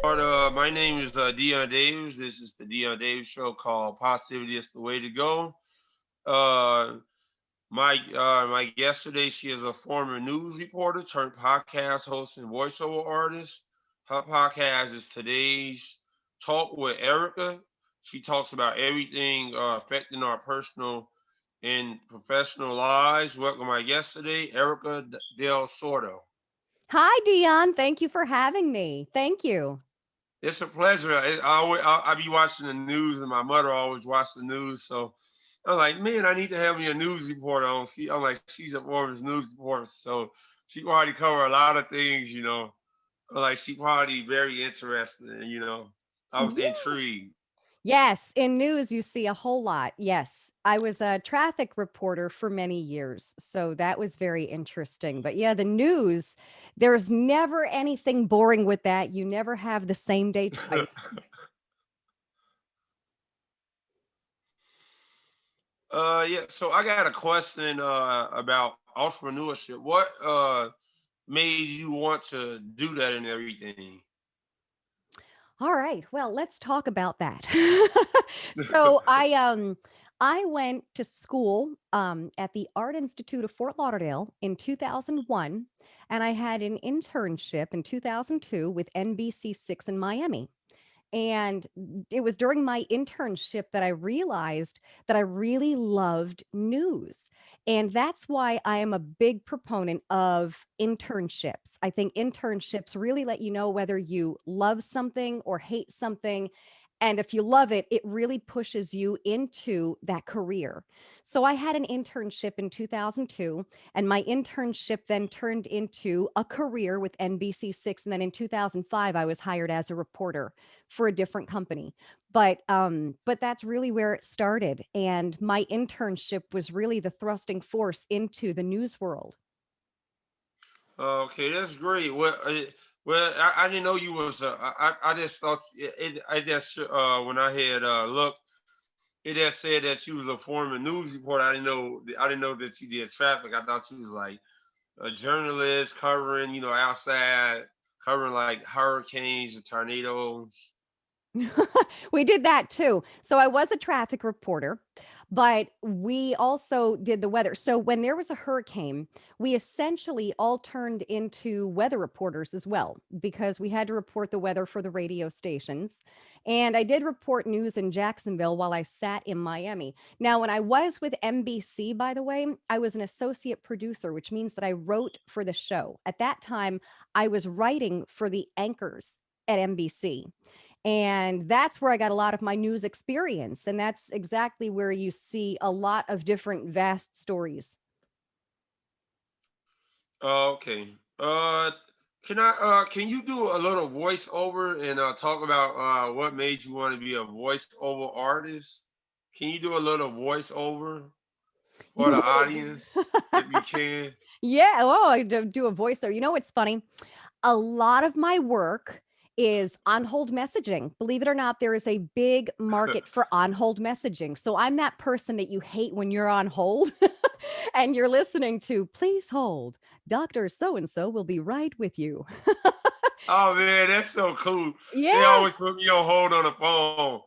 My name is Dion Davis. This is the Dion Davis Show called "Positivity is the Way to Go." Uh, my guest today, she is a former news reporter turned podcast host and voiceover artist. Her podcast is Today's Talk with Erika. She talks about everything affecting our personal and professional lives. Welcome my guest today, Erika Del Sordo. Hi, Dion. Thank you for having me. Thank you. It's a pleasure. I be watching the news, and my mother always watch the news. So I'm like, man, I need to have me a news reporter on. I'm like, she's a Mormon news reporter, so she probably cover a lot of things. I'm like, she probably very interested, and I was Yeah. intrigued. Yes, in news, you see a whole lot. Yes, I was a traffic reporter for many years. So that was very interesting. But yeah, the news, there's never anything boring with that. You never have the same day twice. Yeah. So I got a question about entrepreneurship. What made you want to do that and everything? All right. Well, let's talk about that. So I went to school at the Art Institute of Fort Lauderdale in 2001, and I had an internship in 2002 with NBC 6 in Miami. And it was during my internship that I realized that I really loved news. And that's why I am a big proponent of internships. I think internships really let you know whether you love something or hate something. And if you love it, it really pushes you into that career. So I had an internship in 2002, and my internship then turned into a career with NBC 6. And then in 2005, I was hired as a reporter for a different company. But that's really where it started. And my internship was really the thrusting force into the news world. Okay, that's great. I didn't know you was. I just thought I just when I had looked, it just said that she was a former news reporter. I didn't know that she did traffic. I thought she was like a journalist covering, outside, covering like hurricanes and tornadoes. We did that too. So I was a traffic reporter, but we also did the weather. So when there was a hurricane, we essentially all turned into weather reporters as well because we had to report the weather for the radio stations. And I did report news in Jacksonville while I sat in Miami. Now, when I was with NBC, by the way, I was an associate producer, which means that I wrote for the show. At that time, I was writing for the anchors at NBC. And that's where I got a lot of my news experience. And that's exactly where you see a lot of different vast stories. Okay. Can you do a little voiceover and talk about what made you want to be a voiceover artist? Can you do a little voiceover You for the want me to audience if you can? Yeah. Oh, I do a voiceover. You know what's funny? A lot of my work is on hold messaging. Believe it or not, there is a big market for on hold messaging. So I'm that person that you hate when you're on hold and you're listening to, please hold. Dr. So and so will be right with you. Oh man, that's so cool. They Yeah. always put me on hold on the phone,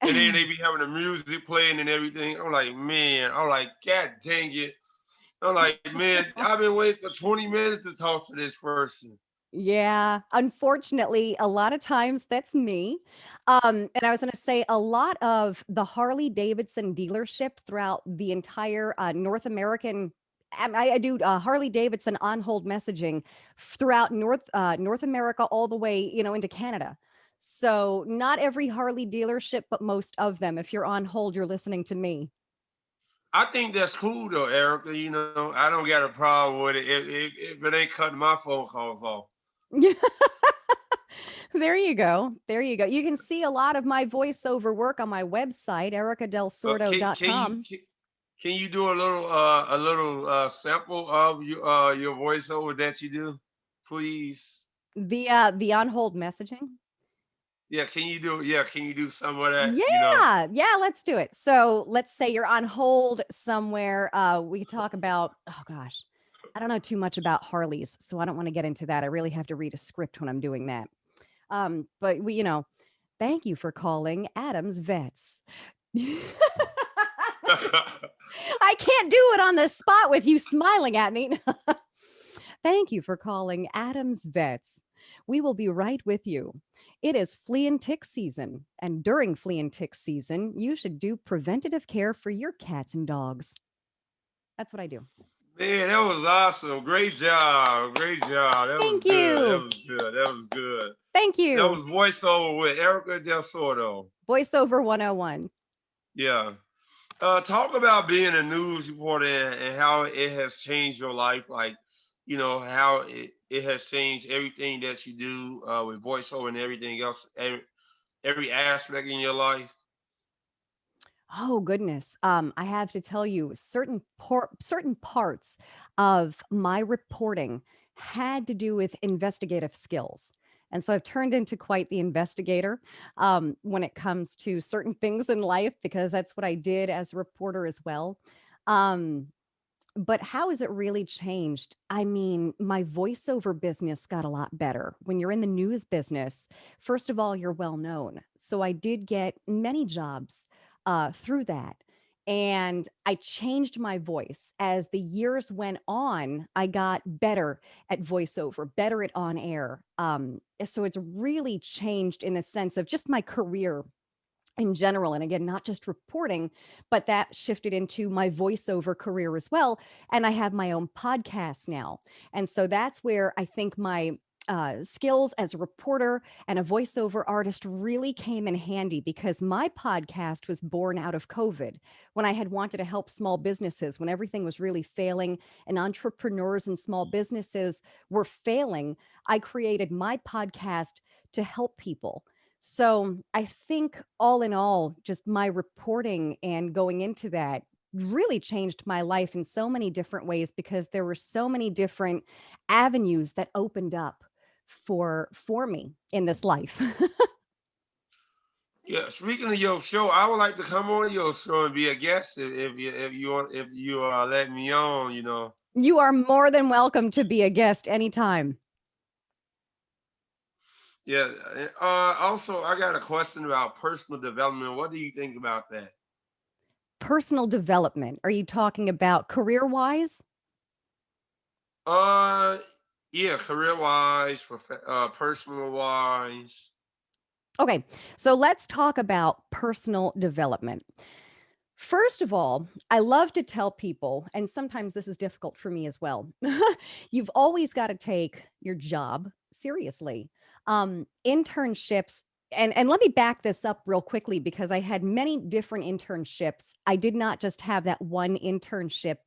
and then they be having the music playing and everything. I'm like, man, I'm like, God dang it. I'm like, man, I've been waiting for 20 minutes to talk to this person. Yeah, unfortunately, a lot of times that's me. And I was going to say a lot of the Harley Davidson dealerships throughout the entire North American. I do Harley Davidson on hold messaging throughout North America all the way, into Canada. So not every Harley dealership, but most of them. If you're on hold, you're listening to me. I think that's cool though, Erica. I don't got a problem with it if it ain't cutting my phone calls off. There you go. There you go. You can see a lot of my voiceover work on my website, Can you ericadelsordo.com. can you do a little sample of your voiceover that you do, please? The on hold messaging. Can you do some of that? Yeah, yeah, let's do it. So let's say you're on hold somewhere. We could talk about, oh gosh, I don't know too much about Harleys, so I don't want to get into that. I really have to read a script when I'm doing that. But thank you for calling Adams Vets. I can't do it on the spot with you smiling at me. Thank you for calling Adams Vets. We will be right with you. It is flea and tick season, and during flea and tick season, you should do preventative care for your cats and dogs. That's what I do. Man, that was awesome. Great job. Great job. That was Thank good. That you. was good. That was good. Thank That you. was voiceover with Erica Del Sordo. Voiceover 101. Yeah. Talk about being a news reporter and how it has changed your life. Like, how it has changed everything that you do with voiceover and everything else, every aspect in your life. Oh goodness. I have to tell you, certain parts of my reporting had to do with investigative skills. And so I've turned into quite the investigator when it comes to certain things in life, because that's what I did as a reporter as well. Um, but how has it really changed? I mean, my voiceover business got a lot better. When you're in the news business, first of all, you're well known. So I did get many jobs through that. And I changed my voice as the years went on. I got better at voiceover, better at on air. So it's really changed in the sense of just my career in general. And again, not just reporting, but that shifted into my voiceover career as well. And I have my own podcast now. And so that's where I think my skills as a reporter and a voiceover artist really came in handy, because my podcast was born out of COVID, when I had wanted to help small businesses, when everything was really failing and entrepreneurs and small businesses were failing. I created my podcast to help people. So I think all in all, just my reporting and going into that really changed my life in so many different ways, because there were so many different avenues that opened up for me in this life. Yeah. Speaking of your show, I would like to come on your show and be a guest if you let me on. You are more than welcome to be a guest anytime. Yeah. Also, I got a question about personal development. What do you think about that? Personal development. Are you talking about career wise? Uh, yeah, career wise, personal wise. Okay, so let's talk about personal development. First of all, I love to tell people, and sometimes this is difficult for me as well. You've always got to take your job seriously. Internships, and let me back this up real quickly, because I had many different internships. I did not just have that one internship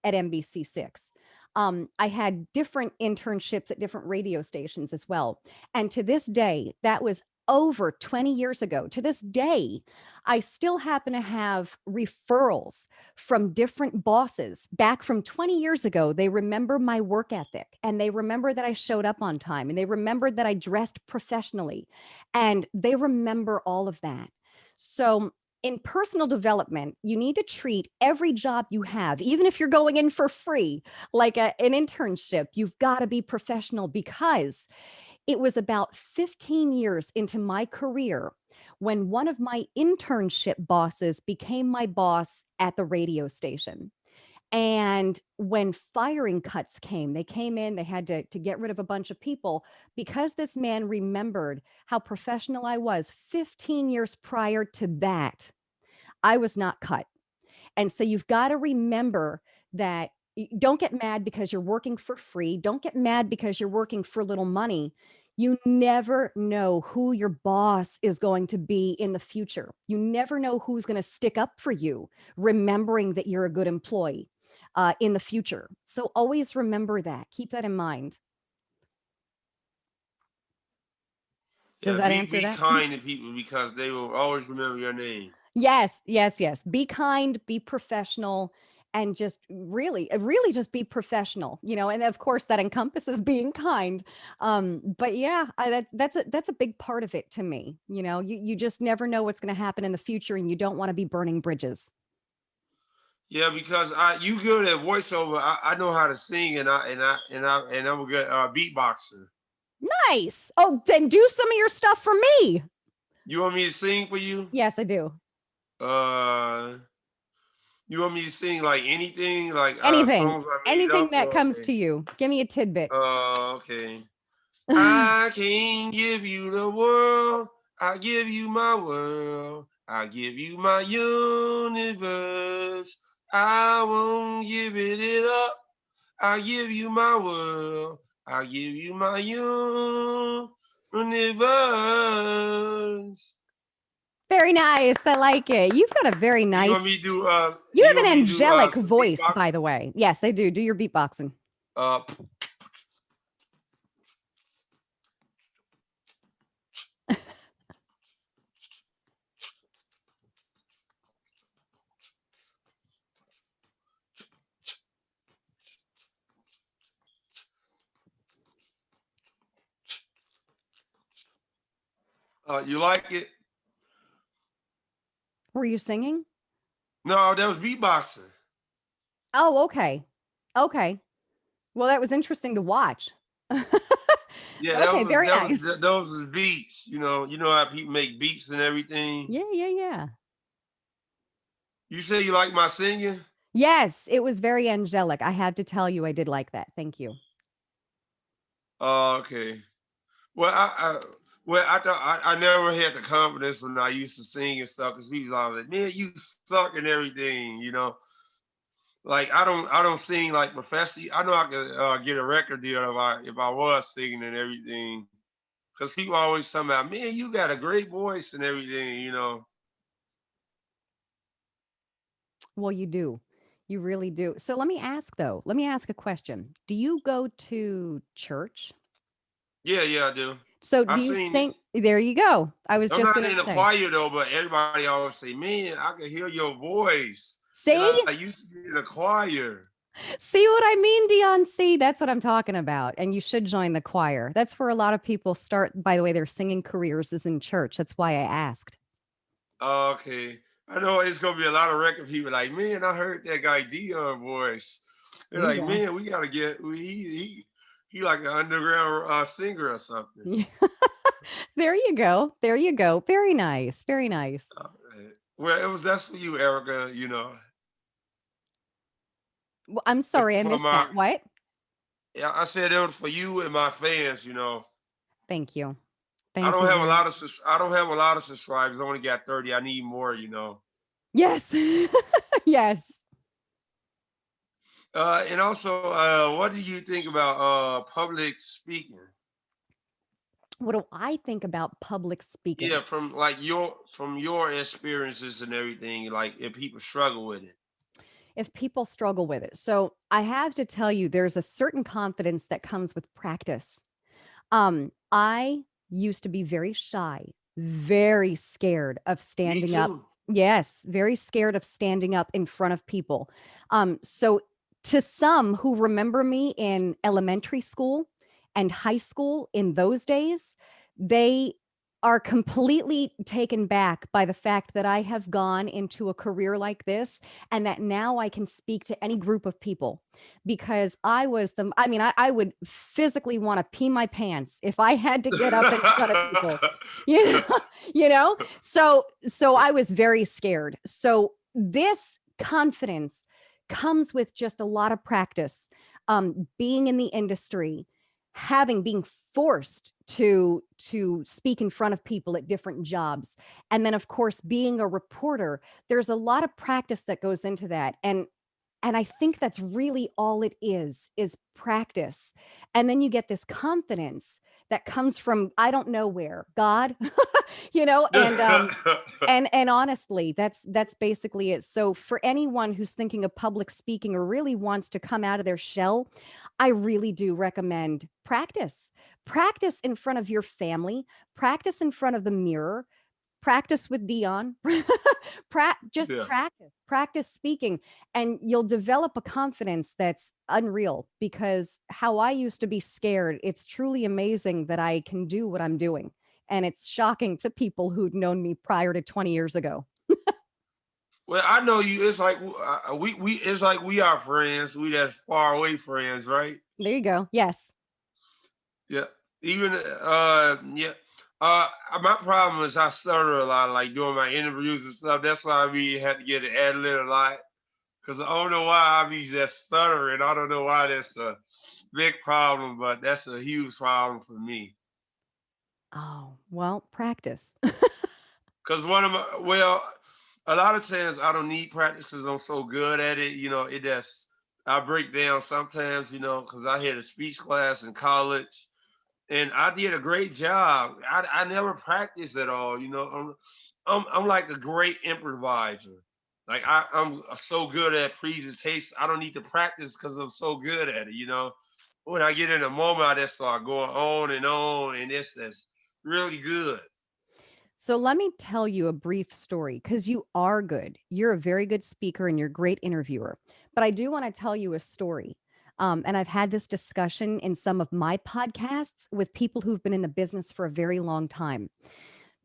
at NBC6. I had different internships at different radio stations as well. And to this day, that was over 20 years ago. To this day, I still happen to have referrals from different bosses back from 20 years ago. They remember my work ethic, and they remember that I showed up on time, and they remembered that I dressed professionally, and they remember all of that. So, in personal development, you need to treat every job you have, even if you're going in for free, like an internship. You've got to be professional, because it was about 15 years into my career when one of my internship bosses became my boss at the radio station. And when firing cuts came, they came in, they had to get rid of a bunch of people, because this man remembered how professional I was 15 years prior to that. I was not cut. And so you've got to remember that don't get mad because you're working for free. Don't get mad because you're working for little money. You never know who your boss is going to be in the future. You never know who's going to stick up for you, remembering that you're a good employee in the future. So always remember that. Keep that in mind. Does Yeah, that be answer be that? kind to people because they will always remember your name. Yes, yes, yes. Be kind, be professional, and just really, really just be professional, and of course that encompasses being kind. But yeah, that's a big part of it to me. You just never know what's going to happen in the future, and you don't want to be burning bridges. Yeah, because you good at voiceover. I know how to sing and I'm a good beatboxer. Nice. Oh, then do some of your stuff for me. You want me to sing for you? Yes, I do. Uh, you want me to sing like anything, like Anything. songs I made Anything up? that comes Okay. to you. Give me a tidbit. Okay. I can't give you the world. I give you my world. I give you my universe. I won't give it up. I give you my world. I give you my universe. Very nice. I like it. You've got a very You want nice, me to do you you have want an me to do angelic some voice, beatbox? by the way. Yes, I do. Do your beatboxing. Uh you like it? Were you singing? No, that was beatboxing. Oh, okay. Okay. Well, that was interesting to watch. Yeah, Okay, very nice. those is beats. You know how people make beats and everything. Yeah, yeah, yeah. You say you like my singing? Yes, it was very angelic. I had to tell you I did like that. Thank you. Oh, okay. Well, I thought I never had the confidence when I used to sing and stuff because people always like, man, you suck and everything. Like I don't sing like professionally. I know I could get a record deal if I was singing and everything. Because people always talking about, man, you got a great voice and everything. Well, you do. You really do. So let me ask though. Let me ask a question. Do you go to church? Yeah, yeah, I do. So I do you sing. sing? There you go. I was I'm just not going to in the say. choir though, but everybody always say, man, I can hear your voice. And See? I used to be in the choir. See what I mean, Dion? See, that's what I'm talking about. And you should join the choir. That's where a lot of people start, by the way, their singing careers is in church. That's why I asked. Okay. I know it's gonna be a lot of record people like, man, I heard that guy Dion voice. They're There you like, go. man, we gotta get he like an underground singer or something. Yeah. There you go. There you go. Very nice. Very nice. Uh, well, that's for you, Erica. Well, I'm sorry I For missed my that. What? yeah, I said it was for you and my fans. Thank you. I Thank don't you have a very lot of I don't have a lot of subscribers. I only got 30. I need more. Yes. Yes. And also, what do you think about public speaking? What do I think about public speaking? Yeah, from your experiences and everything, like if people struggle with it. If people struggle with it. So I have to tell you, there's a certain confidence that comes with practice. I used to be very shy, very scared of Me standing up. too. Yes, very scared of standing up in front of people. So to some who remember me in elementary school and high school in those days, they are completely taken back by the fact that I have gone into a career like this and that now I can speak to any group of people because I mean, I would physically want to pee my pants if I had to get up in front of people, you know, so I was very scared. So this confidence comes with just a lot of practice, being in the industry, being forced to speak in front of people at different jobs, and then of course being a reporter. There's a lot of practice that goes into that, and I think that's really all it is practice. And then you get this confidence that comes from I don't know where, God, and honestly, that's basically it. So for anyone who's thinking of public speaking or really wants to come out of their shell, I really do recommend practice. Practice in front of your family, practice in front of the mirror, practice with Dion. Just Yeah. practice speaking, and you'll develop a confidence that's unreal. Because how I used to be scared, it's truly amazing that I can do what I'm doing. And it's shocking to people who'd known me prior to 20 years ago. Well, I know you. It's like we. It's like we are friends. We that far away friends, right? There you go. Yes. Yeah. Even yeah. My problem is I stutter a lot, like doing my interviews and stuff. That's why we had to get an ad lib a lot. Cause I don't know why I be just stuttering. I don't know why that's a big problem, but that's a huge problem for me. Oh, well, practice. Cause one of my well, a lot of times I don't need practice because I'm so good at it. It just I break down sometimes. Cause I had a speech class in college and I did a great job. I never practiced at all. I'm like a great improviser. Like I'm so good at presentation. I don't need to practice because I'm so good at it. When I get in a moment, I just start going on, and it's just really good. So let me tell you a brief story because you are good. You're a very good speaker and you're a great interviewer. But I do want to tell you a story. And I've had this discussion in some of my podcasts with people who've been in the business for a very long time.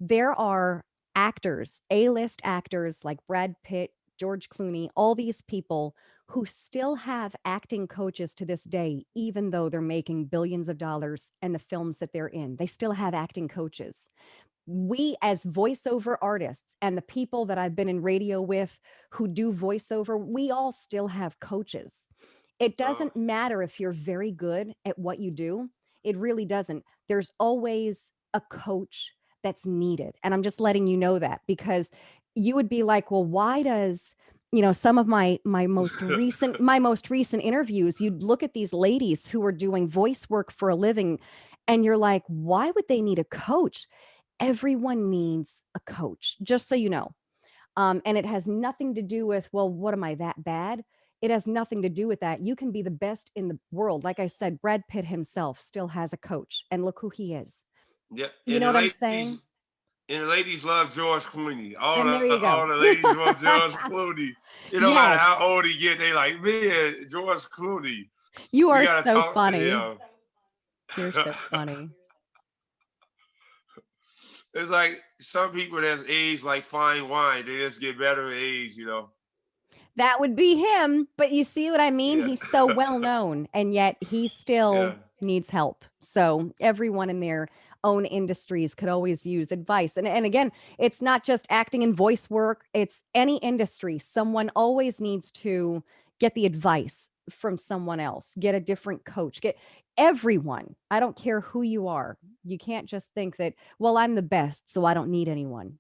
There are actors, A-list actors like Brad Pitt, George Clooney, all these people who still have acting coaches to this day, even though they're making billions of dollars and the films that they're in. They still have acting coaches. We, as voiceover artists and the people that I've been in radio with who do voiceover, we all still have coaches. It Uh, doesn't matter if you're very good at what you do. It really doesn't. There's always a coach that's needed. And I'm just letting you know that because you would be like, well, why does some of my most recent interviews, you'd look at these ladies who are doing voice work for a living and you're like, why would they need a coach? Everyone needs a coach, just so you know. And it has nothing to do with, well, what am I that bad? It has nothing to do with that. You can be the best in the world. Like I said, Brad Pitt himself still has a coach, and look who he is. yeah, You know what I'm saying? and the ladies love George Clooney. All And the there you all go. the ladies want George Clooney. It don't matter how Yes, old he get, they like, man, George Clooney. you We are gotta so talk to funny. him. You're so funny. It's like some people that's aged like fine wine. They just get better with age. That would be him, but you see what I mean? Yeah. He's so well known and yet he Yeah. still needs help. So everyone in their own industries could always use advice. And again, it's not just acting and voice work, it's any industry. Someone always needs to get the advice from someone else, get a different coach, get everyone. I don't care who you are. You can't just think that, well, I'm the best, so I don't need anyone.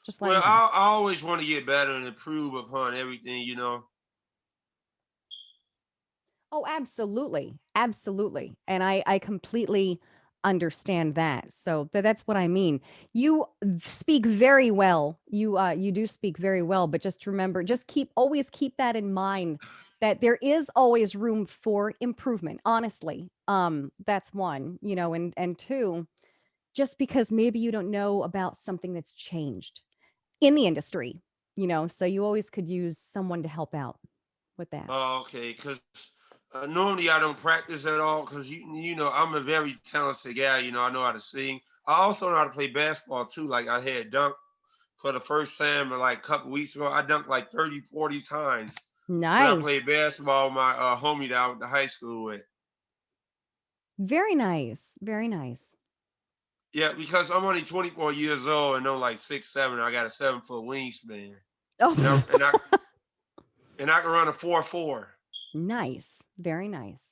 Just Well, letting you know. I always want to get better and improve upon everything. Oh, absolutely. Absolutely. And I completely understand that. So that's what I mean. You speak very well. You do speak very well, but just remember, just always keep that in mind that there is always room for improvement, honestly. That's one, and two, just because maybe you don't know about something that's changed in the industry, so you always could use someone to help out with that. Oh, okay. Because normally I don't practice at all. Because I'm a very talented guy. I know how to sing. I also know how to play basketball too. Like I had dunk for the first time like a couple weeks ago. I dunked like 30, 40 times when I played Nice. basketball with my homie that I went to high school with. Very nice. Very nice. Yeah, because I'm only 24 years old and I'm like 6'7". I got a 7 foot wingspan, and I Oh, and I and I can run a 4.4. nice. Very nice.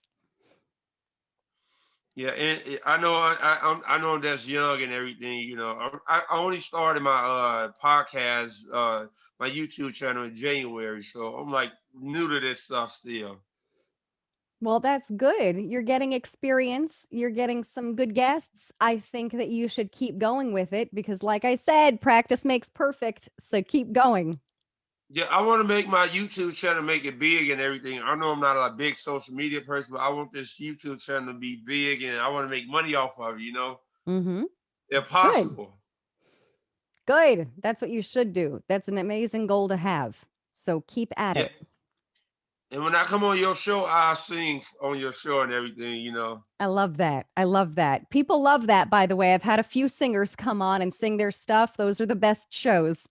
Yeah, and I know I know I'm just young and everything. I only started my podcast, my YouTube channel in January, so I'm like new to this stuff still. Well, that's good. You're getting experience. You're getting some good guests. I think that you should keep going with it because, like I said, practice makes perfect. So keep going. Yeah, I want to make my YouTube channel make it big and everything. I know I'm not a big social media person, but I want this YouTube channel to be big and I want to make money off of it, Mm-hmm. if Good. possible. Good. That's what you should do. That's an amazing goal to have. So keep at Yeah, it. and when I come on your show, I'll sing on your show and everything. I love that. I love that. People love that, by the way. I've had a few singers come on and sing their stuff. Those are the best shows.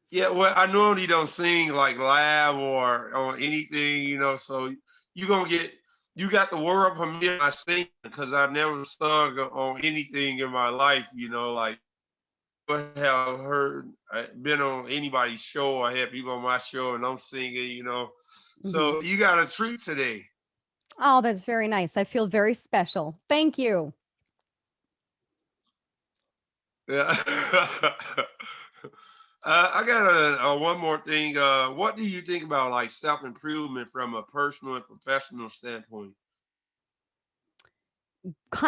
Yeah, well, I normally don't sing like live or on anything, so you're gonna get you got the world premiere my singing because I never sung on anything in my life. Like never have heard been on anybody's show. I had people on my show and I'm singing. Mhm. So you got a treat today. Oh, that's very nice. I feel very special. Thank you. Yeah. I got one more thing. What do you think about like self improvement from a personal and professional standpoint?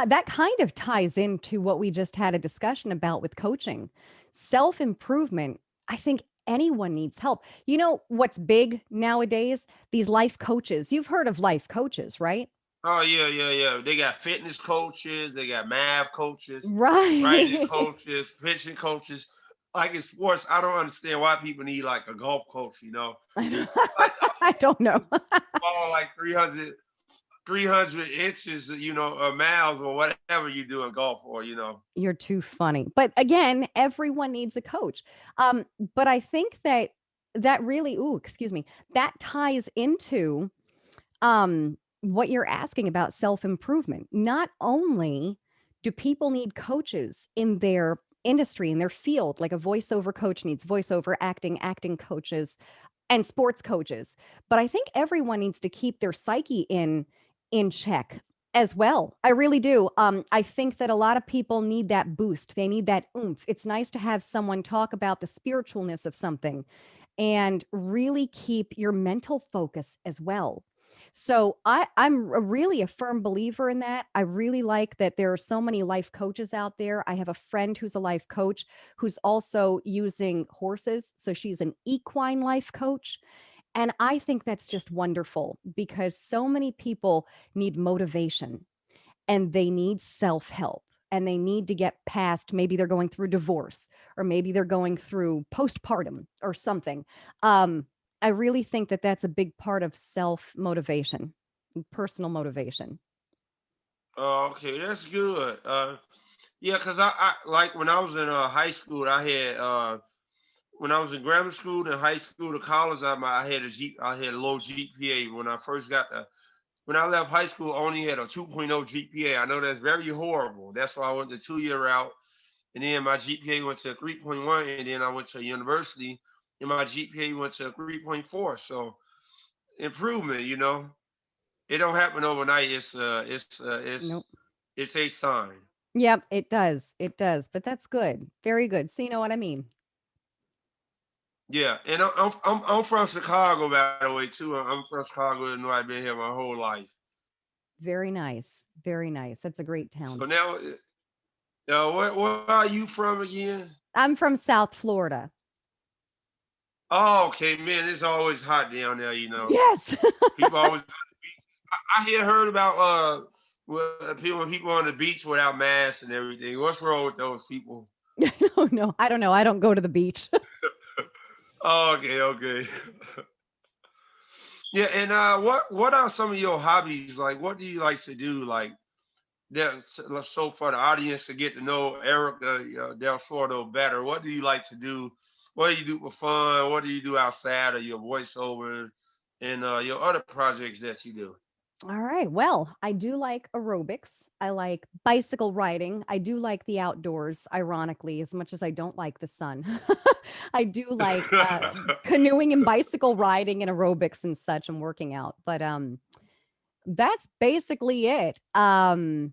That kind of ties into what we just had a discussion about with coaching. Self improvement, I think anyone needs help. You know what's big nowadays? These life coaches. You've heard of life coaches, right? Oh yeah, yeah, yeah. They got fitness coaches, they got math coaches, writing Right. coaches, pitching coaches. Like in sports, I don't understand why people need like a golf coach. I don't Like I don't know. ball like 300 inches, miles or whatever you do in golf for. You're too funny. But again, everyone needs a coach. Um, but I think that really, ooh, excuse me, that ties into what you're asking about self-improvement. Not only do people need coaches in their industry, in their field, like a voiceover coach needs voiceover acting coaches, and sports coaches. But I think everyone needs to keep their psyche in check as well. I really do. I think that a lot of people need that boost. They need that oomph. It's nice to have someone talk about the spiritualness of something and really keep your mental focus as well. So really a firm believer in that. I really like that there are so many life coaches out there. I have a friend who's a life coach who's also using horses. So she's an equine life coach. And I think that's just wonderful because so many people need motivation and they need self help and they need to get past maybe they're going through divorce or maybe they're going through postpartum or something. Um, I really think that that's a big part of self motivation, personal motivation. Okay, that's good. Yeah, cause I like when I was in high school, I had when I was in grammar school, and high school, to college, I had a low GPA. When I left high school, I only had a 2.0 GPA. I know that's very horrible. That's why I went the 2 year route, and then my GPA went to 3.1, and then I went to university, and my GPA went to 3.4. So improvement. It don't happen overnight. Nope. It takes time. Yep, it does. It does. But that's good. Very good. So you know what I mean? Yeah, and I'm from Chicago, by the way, too. I'm from Chicago, Illinois. I've been here my whole life. Very nice. Very nice. That's a great So town. now, where are you from again? I'm from South Florida. Oh, okay, man. It's always hot down there. Yes. People always. I hear heard about when people on the beach without masks and everything. What's wrong with those people? Oh no, I don't know. I don't go to the beach. Oh, okay, okay. Yeah, and what are some of your hobbies? Like, what do you like to do? Like, so for the audience to get to know Erica Del Sordo better, what do you like to do? What do you do for fun? What do you do outside of your voiceover and your other projects that you do? All right. Well, I do like aerobics. I like bicycle riding. I do like the outdoors, ironically, as much as I don't like the sun. I do like canoeing and bicycle riding and aerobics and such and working out. But that's basically it. A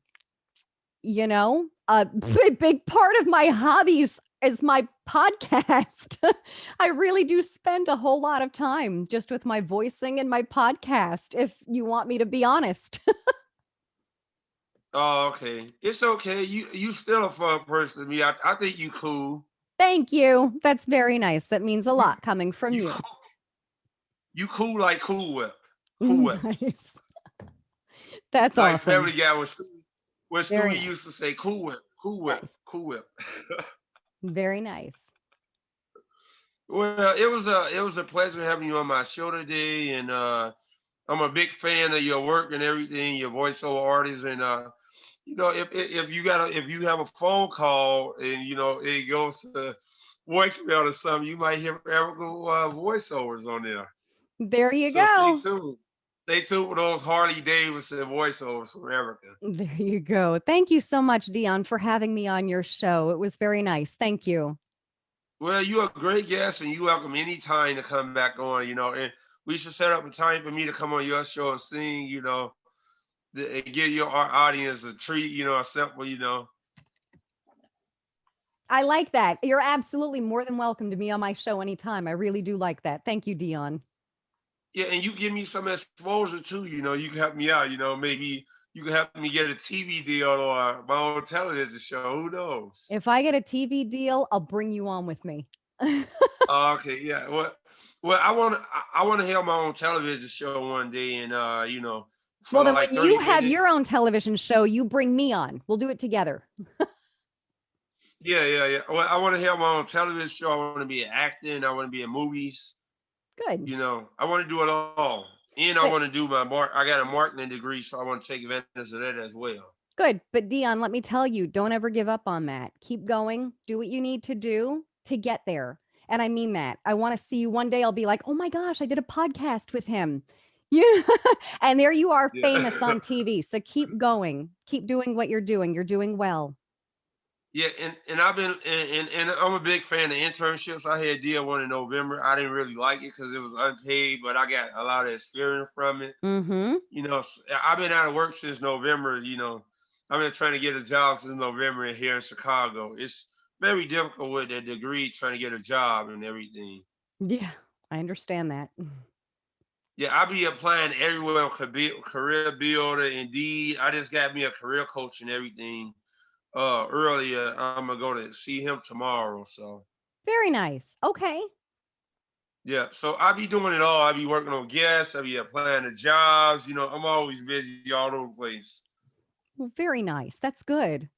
big part of my hobbies is my podcast. I really do spend a whole lot of time just with my voicing and my podcast, if you want me to be honest. Oh, okay. It's okay. You still a fun person to me. I think you cool. Thank you. That's very nice. That means a You lot coming from you you. cool, you cool like Cool Whip. Cool Whip. Nice. That's Like awesome. Family Guy when Very Stewie used nice. to say Cool Whip, Cool Whip, Nice. Cool Whip. Very nice. Well, it was a pleasure having you on my show today, and I'm a big fan of your work and everything, your voiceover artist, and if you have a phone call and it goes to voicemail or something, you might hear Erica voiceovers on there. There you So stay go. tuned. Stay tuned with those Harley Davidson voiceovers from Erica. There you go. Thank you so much, Dion, for having me on your show. It was very nice. Thank you. Well, you're a great guest, and you welcome anytime to come back on. And we should set up a time for me to come on your show and sing. And give your audience a treat. A simple. I like that. You're absolutely more than welcome to be on my show anytime. I really do like that. Thank you, Dion. Yeah, and you give me some exposure too. You can help me out. Maybe you can help me get a TV deal or my own television show. Who knows? If I get a TV deal, I'll bring you on with me. Okay, yeah. Well, I want to have my own television show one day, and for Well, then like when 30 you have your minutes. own television show, you bring me on. We'll do it together. Yeah, yeah, yeah. Well, I want to have my own television show. I want to be acting. I want to be in movies. Good. I want to do it all, and I want But to do I got a marketing degree, so I want to take advantage of that as well. good. But Dion, let me tell you, don't ever give up on that. Keep going. Do what you need to do to get there. And I mean that. I want to see you one day. I'll be like, oh my gosh, I did a podcast with him. You and there you are Yeah. famous on TV. So keep going. Keep doing what you're doing. You're doing well. Yeah, and I've been and I'm a big fan of internships. I had did one in November. I didn't really like it because it was unpaid, but I got a lot of experience from it. Mm-hmm. I've been out of work since November. I've been trying to get a job since November here in Chicago. It's very difficult with a degree trying to get a job and everything. Yeah, I understand that. Yeah, I be applying everywhere on Career Builder, Indeed. I just got me a career coach and everything. Earlier, I'm gonna go to see him tomorrow. So Very nice. Okay. yeah, so I be doing it all. I be working on guests. I be applying to jobs. I'm always busy all over the place. Well, very nice. That's good.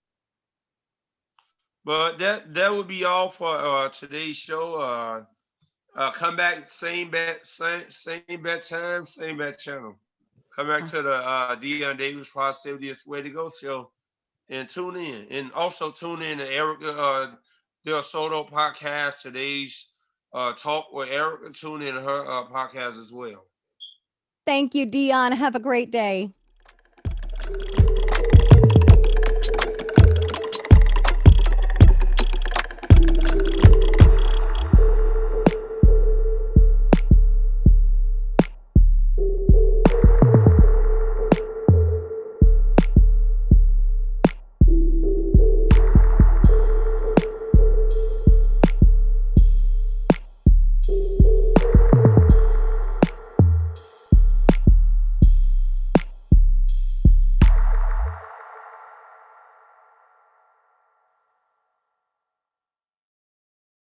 But that would be all for today's show. Come back same bad time, same bad channel. Come back Uh, to the Dion Davis Positivity is the Way to Go show and tune in. And also tune in to Erica Del Soto podcast, today's talk with Erica. Tune in to her podcast as well. Thank you, Dion. Have a great day.